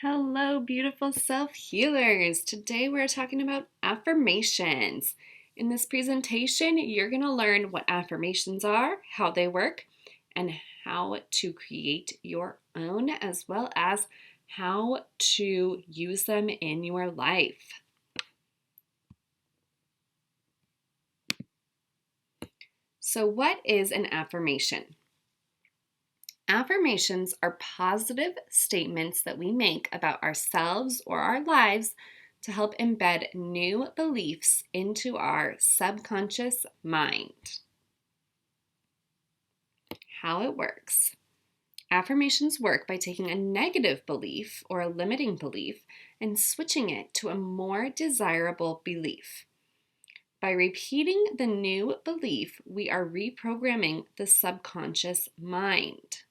Hello, beautiful self-healers. Today we're talking about affirmations. In this presentation, you're going to learn what affirmations are, how they work, and how to create your own, as well as how to use them in your life. So, what is an affirmation? Affirmations are positive statements that we make about ourselves or our lives to help embed new beliefs into our subconscious mind. How it works. Affirmations work by taking a negative belief or a limiting belief and switching it to a more desirable belief. By repeating the new belief, we are reprogramming the subconscious mind.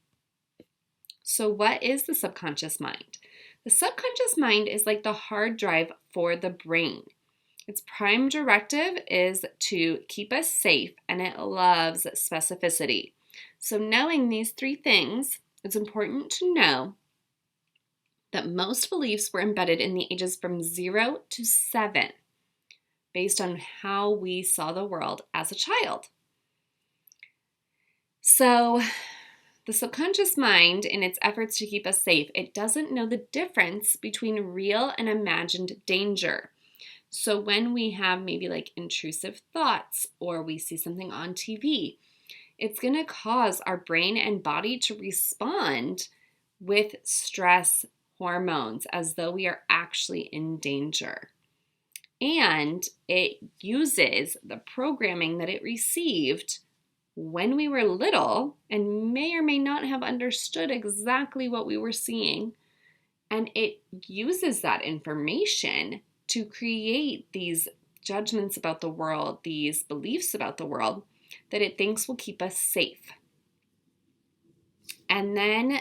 So, what is the subconscious mind? The subconscious mind is like the hard drive for the brain. Its prime directive is to keep us safe, and it loves specificity. So, knowing these three things, it's important to know that most beliefs were embedded in the ages from 0 to 7, based on how we saw the world as a child. So, the subconscious mind, in its efforts to keep us safe, it doesn't know the difference between real and imagined danger. So when we have maybe like intrusive thoughts or we see something on TV, it's going to cause our brain and body to respond with stress hormones as though we are actually in danger. And it uses the programming that it received when we were little and may or may not have understood exactly what we were seeing. And it uses that information to create these judgments about the world, these beliefs about the world that it thinks will keep us safe. And then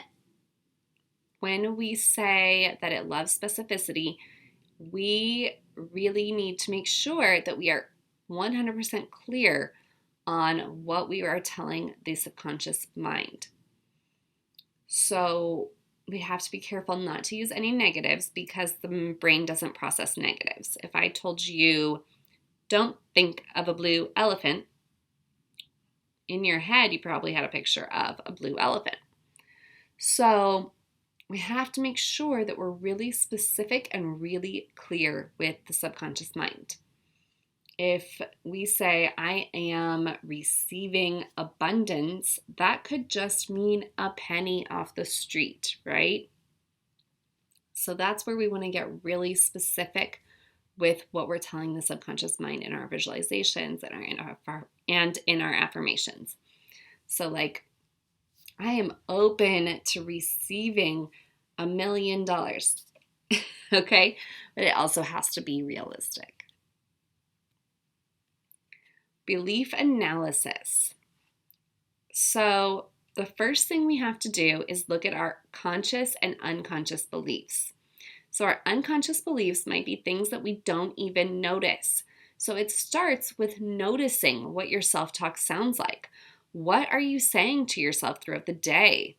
when we say that it loves specificity, we really need to make sure that we are 100% clear on what we are telling the subconscious mind. So we have to be careful not to use any negatives because the brain doesn't process negatives. If I told you, don't think of a blue elephant, in your head you probably had a picture of a blue elephant. So we have to make sure that we're really specific and really clear with the subconscious mind. If we say, I am receiving abundance, that could just mean a penny off the street, right? So that's where we want to get really specific with what we're telling the subconscious mind in our visualizations and in our affirmations. So like, I am open to receiving $1 million, okay? But it also has to be realistic. Belief analysis. So the first thing we have to do is look at our conscious and unconscious beliefs. So our unconscious beliefs might be things that we don't even notice. So it starts with noticing what your self-talk sounds like. What are you saying to yourself throughout the day?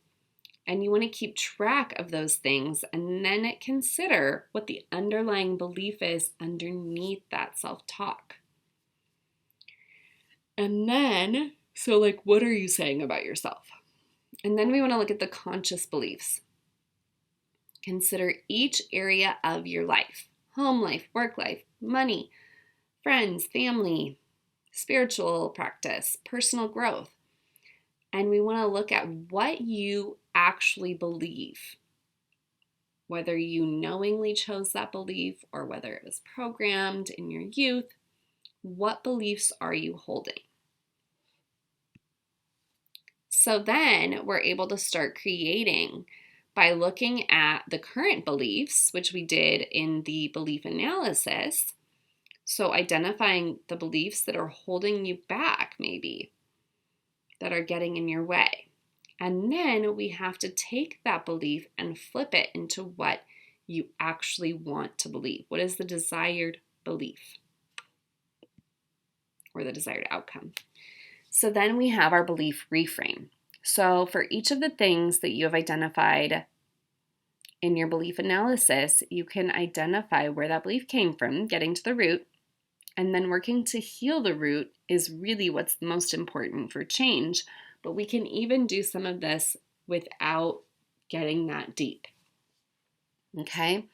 And you want to keep track of those things and then consider what the underlying belief is underneath that self-talk. And then, so like, what are you saying about yourself? And then we want to look at the conscious beliefs. Consider each area of your life: home life, work life, money, friends, family, spiritual practice, personal growth. And we want to look at what you actually believe, whether you knowingly chose that belief or whether it was programmed in your youth. What beliefs are you holding? So then we're able to start creating by looking at the current beliefs, which we did in the belief analysis. So identifying the beliefs that are holding you back, maybe, that are getting in your way. And then we have to take that belief and flip it into what you actually want to believe. What is the desired belief or the desired outcome? So then we have our belief reframe. So for each of the things that you have identified In your belief analysis, you can identify where that belief came from, getting to the root, and then working to heal the root is really what's most important for change. But we can even do some of this without getting that deep. Okay?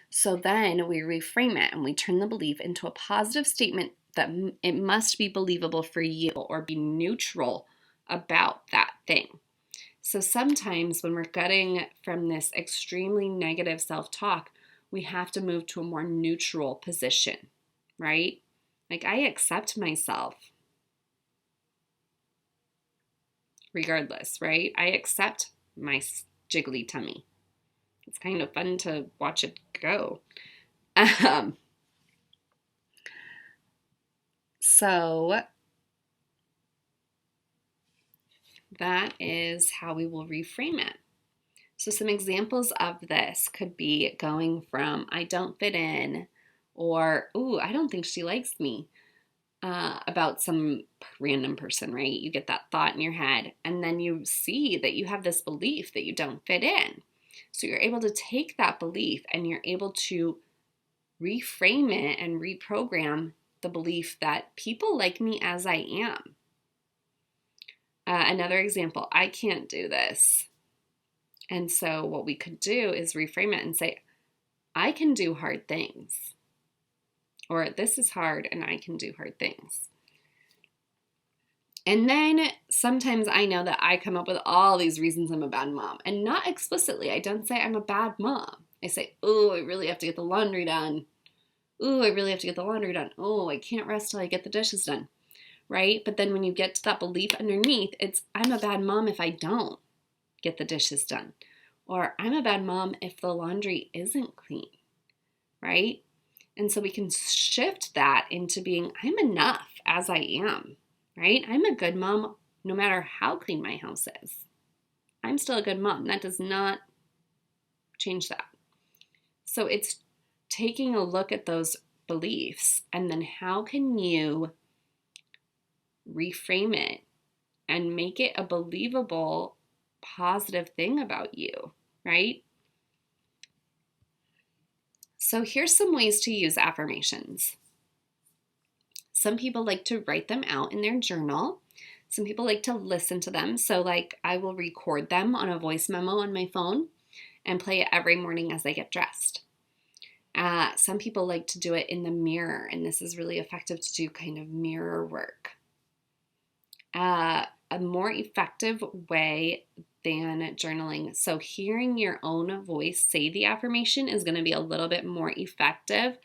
So then we reframe it and we turn the belief into a positive statement that it must be believable for you or be neutral about that thing. So sometimes when we're getting from this extremely negative self-talk, we have to move to a more neutral position, right? Like, I accept myself regardless, right? I accept my jiggly tummy. It's kind of fun to watch it go. So that is how we will reframe it. So some examples of this could be going from I don't fit in or, ooh, I don't think she likes me, about some random person, right? You get that thought in your head and then you see that you have this belief that you don't fit in. So you're able to take that belief and you're able to reframe it and reprogram the belief that people like me as I am. Another example, I can't do this. And so what we could do is reframe it and say, I can do hard things. Or this is hard and I can do hard things. And then sometimes I know that I come up with all these reasons I'm a bad mom. And not explicitly. I don't say I'm a bad mom. I say, oh, I really have to get the laundry done. Oh, I really have to get the laundry done. Oh, I can't rest till I get the dishes done. Right? But then when you get to that belief underneath, it's I'm a bad mom if I don't get the dishes done. Or I'm a bad mom if the laundry isn't clean. Right? And so we can shift that into being I'm enough as I am. Right? I'm a good mom no matter how clean my house is. I'm still a good mom. That does not change that. So it's taking a look at those beliefs and then how can you reframe it and make it a believable, positive thing about you, right? So here's some ways to use affirmations. Some people like to write them out in their journal. Some people like to listen to them. So like I will record them on a voice memo on my phone and play it every morning as I get dressed. Some people like to do it in the mirror, and this is really effective to do kind of mirror work. A more effective way than journaling. So hearing your own voice say the affirmation is going to be a little bit more effective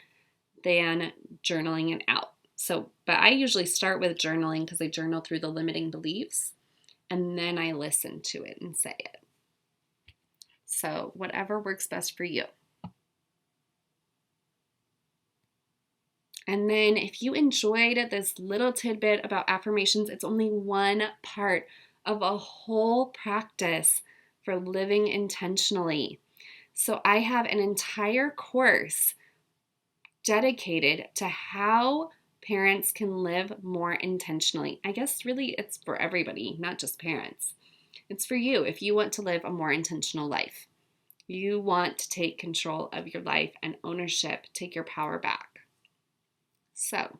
than journaling it out. So, but I usually start with journaling because I journal through the limiting beliefs and then I listen to it and say it. So whatever works best for you. And then if you enjoyed this little tidbit about affirmations, it's only one part of a whole practice for living intentionally. So I have an entire course dedicated to how parents can live more intentionally. I guess really it's for everybody, not just parents. It's for you if you want to live a more intentional life. You want to take control of your life and ownership, take your power back. So,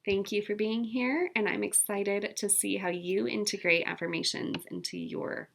thank you for being here, and I'm excited to see how you integrate affirmations into your